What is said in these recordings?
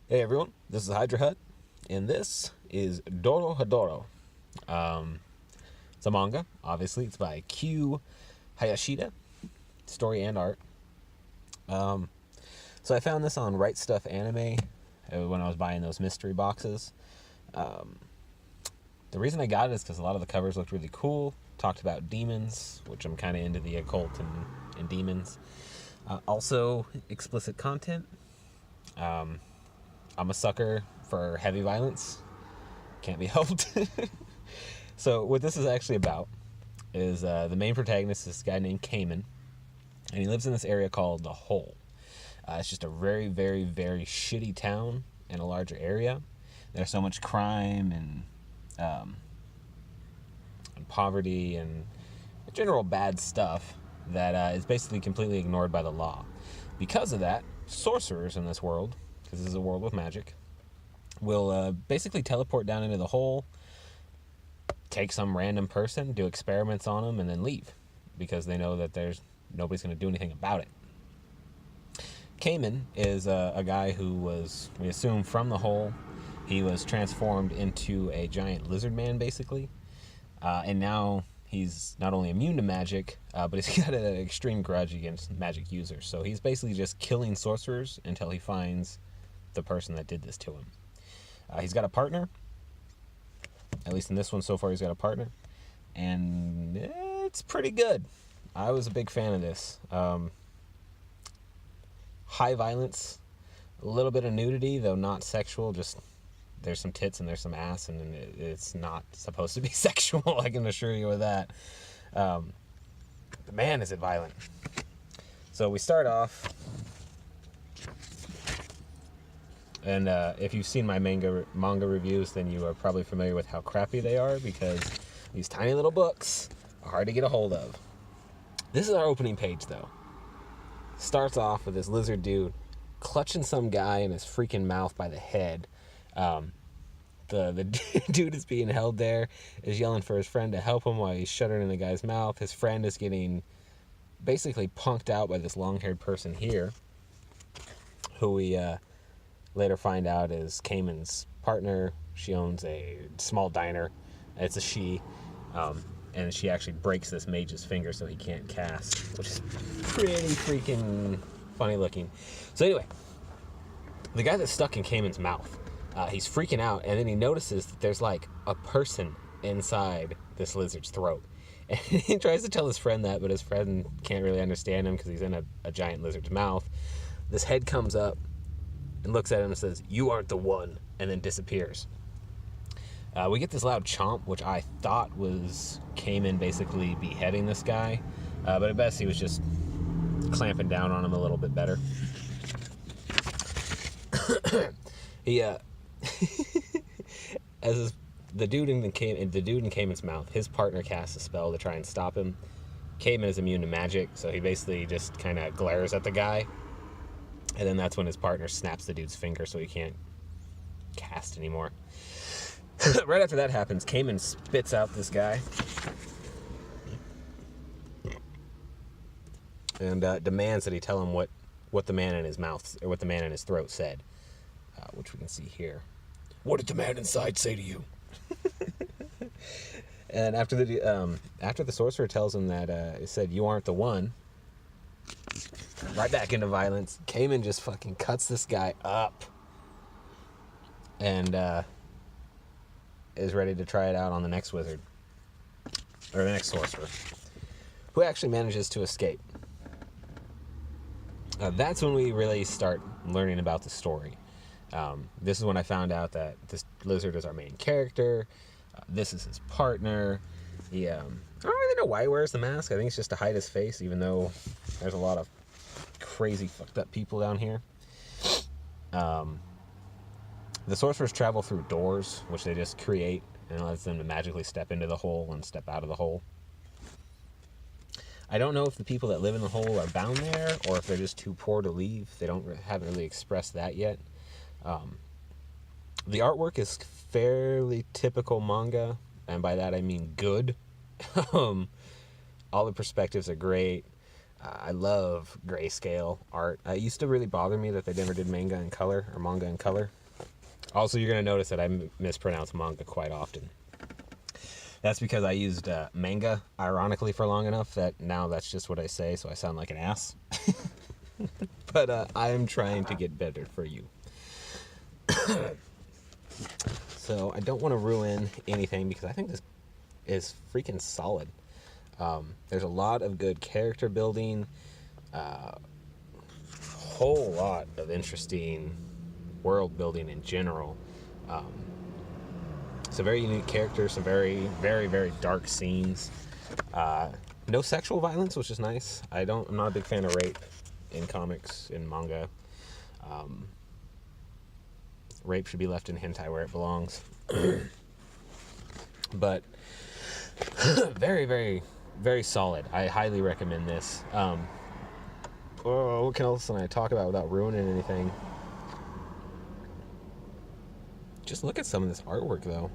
Hey everyone, this is Hydra Hut, and this is Dorohedoro. It's a manga, obviously. It's by Q Hayashida, story and art. So I found this on Right Stuff Anime when I was buying those mystery boxes. The reason I got it is because a lot of the covers looked really cool. Talked about demons, which I'm kind of into the occult and demons. Also, explicit content. I'm a sucker for heavy violence. Can't be helped. So what this is actually about is the main protagonist is this guy named Caiman, and he lives in this area called the Hole. It's just a very, very, very shitty town in a larger area. There's so much crime and poverty and general bad stuff that is basically completely ignored by the law. Because of that, sorcerers in this world, because this is a world with magic, will basically teleport down into the hole, take some random person, do experiments on them, and then leave, because they know that nobody's going to do anything about it. Caiman is a guy who was, we assume, from the hole. He was transformed into a giant lizard man, basically, and now he's not only immune to magic, but he's got an extreme grudge against magic users. So he's basically just killing sorcerers until he finds the person that did this to him. He's got a partner. At least in this one so far, he's got a partner. And it's pretty good. I was a big fan of this. High violence, a little bit of nudity, though not sexual. Just there's some tits and there's some ass, and it's not supposed to be sexual, I can assure you of that. But man, is it violent. So we start off, and if you've seen my manga reviews, then you are probably familiar with how crappy they are, because these tiny little books are hard to get a hold of. This is our opening page, though. Starts off with this lizard dude clutching some guy in his freaking mouth by the head. The dude is being held there, is yelling for his friend to help him while he's shuddering in the guy's mouth. His friend is getting basically punked out by this long-haired person here, who we later find out is Caiman's partner. She owns a small diner. It's a she. And she actually breaks this mage's finger so he can't cast, which is pretty freaking funny looking. So anyway, the guy that's stuck in Caiman's mouth, he's freaking out, and then he notices that there's like a person inside this lizard's throat. And he tries to tell his friend that, but his friend can't really understand him because he's in a giant lizard's mouth. This head comes up and looks at him and says, "You aren't the one," and then disappears. We get this loud chomp, which I thought was Caiman basically beheading this guy, but at best he was just clamping down on him a little bit better. He, as the dude in Caiman's mouth, his partner casts a spell to try and stop him. Caiman is immune to magic, so he basically just kind of glares at the guy, and then that's when his partner snaps the dude's finger so he can't cast anymore. Right after that happens, Caiman spits out this guy and demands that he tell him what the man in his mouth, or what the man in his throat said, which we can see here. "What did the man inside say to you?" And after the sorcerer tells him that it said, "You aren't the one," right back into violence. Caiman just fucking cuts this guy up and is ready to try it out on the next wizard, or the next sorcerer, who actually manages to escape. That's when we really start learning about the story. This is when I found out that this lizard is our main character. This is his partner. I don't really know why he wears the mask. I think it's just to hide his face, even though there's a lot of crazy fucked up people down here. The sorcerers travel through doors, which they just create, and it lets them to magically step into the hole and step out of the hole. I don't know if the people that live in the hole are bound there, or if they're just too poor to leave. They haven't really expressed that yet. The artwork is fairly typical manga, and by that I mean good. All the perspectives are great. I love grayscale art. It used to really bother me that they never did manga in color or manga in color. Also, you're going to notice that I mispronounce manga quite often. That's because I used manga, ironically, for long enough that now that's just what I say, so I sound like an ass. But I am trying to get better for you. So I don't want to ruin anything because I think this is freaking solid. There's a lot of good character building, whole lot of interesting world building in general. It's a very unique character, some very, very, very dark scenes. No sexual violence, which is nice. I'm not a big fan of rape in comics, in manga. Rape should be left in hentai where it belongs. But very, very, very solid. I highly recommend this. What else can I talk about without ruining anything? Just look at some of this artwork, though.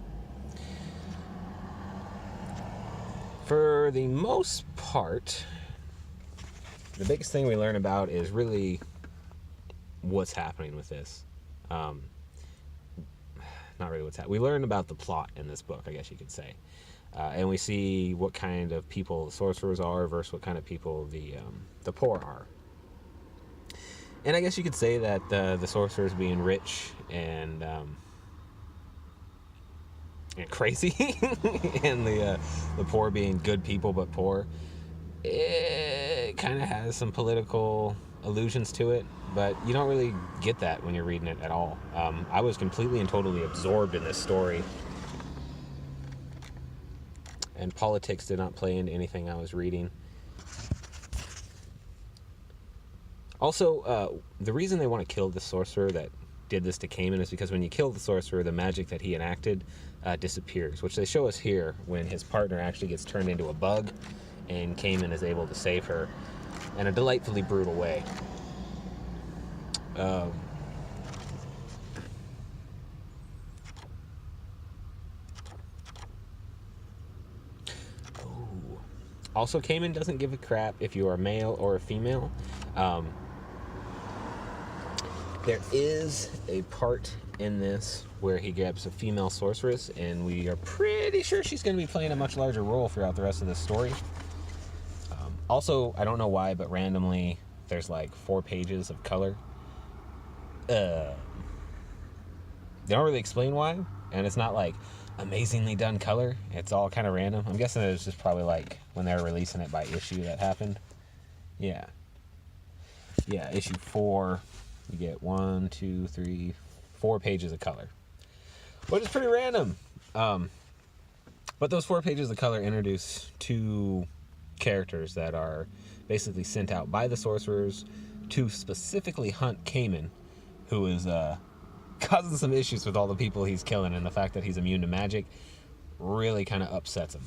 For the most part, the biggest thing we learn about is really what's happening with this. Not really what's happening. We learn about the plot in this book, I guess you could say. And we see what kind of people the sorcerers are versus what kind of people the poor are. And I guess you could say that the sorcerers being rich and crazy, and the poor being good people but poor, it kind of has some political allusions to it, but you don't really get that when you're reading it at all. I was completely and totally absorbed in this story, and politics did not play into anything I was reading. Also, the reason they want to kill the sorcerer that did this to Caiman is because when you kill the sorcerer, the magic that he enacted disappears, which they show us here when his partner actually gets turned into a bug and Caiman is able to save her in a delightfully brutal way. Also, Caiman doesn't give a crap if you are a male or a female. There is a part in this where he grabs a female sorceress, and we are pretty sure she's going to be playing a much larger role throughout the rest of this story. Also, I don't know why, but randomly there's like 4 pages of color. They don't really explain why, and it's not like amazingly done color. It's all kind of random. I'm guessing it was just probably like when they were releasing it by issue that happened. Yeah, issue 4. You get 1, 2, 3, 4 pages of color, which is pretty random. But those 4 pages of color introduce 2 characters that are basically sent out by the sorcerers to specifically hunt Caiman, who is causing some issues with all the people he's killing, and the fact that he's immune to magic really kind of upsets him.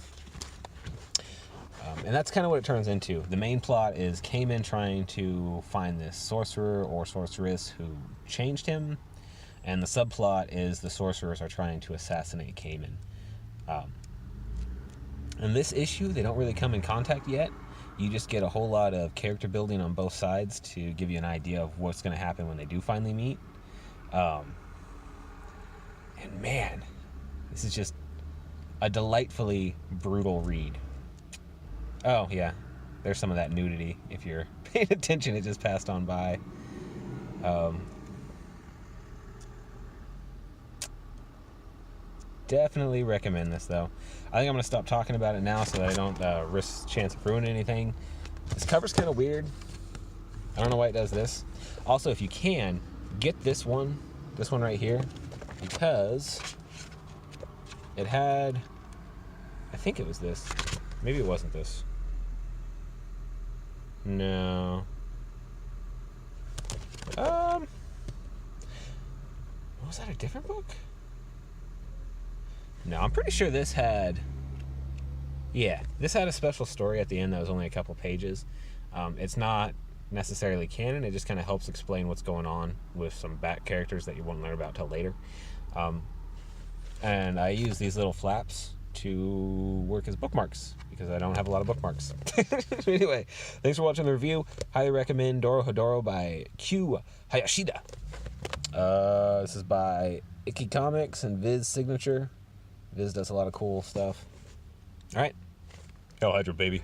And that's kind of what it turns into. The main plot is Caiman trying to find this sorcerer or sorceress who changed him, and the subplot is the sorcerers are trying to assassinate Caiman. In this issue, they don't really come in contact yet. You just get a whole lot of character building on both sides to give you an idea of what's going to happen when they do finally meet. And man, this is just a delightfully brutal read. Oh, yeah. There's some of that nudity. If you're paying attention, it just passed on by. Definitely recommend this, though. I think I'm going to stop talking about it now so that I don't risk chance of ruining anything. This cover's kind of weird. I don't know why it does this. Also, if you can, get this one right here, because it had, I think it was this. Maybe it wasn't this. No. Was that a different book? No, I'm pretty sure this had... Yeah, this had a special story at the end that was only a couple pages. It's not necessarily canon. It just kind of helps explain what's going on with some back characters that you won't learn about till later. And I use these little flaps to work as bookmarks because I don't have a lot of bookmarks. Anyway, thanks for watching the review. Highly recommend Dorohedoro by Q Hayashida. This is by Icky Comics and Viz Signature. Viz does a lot of cool stuff. All right. Hell Hydra, baby.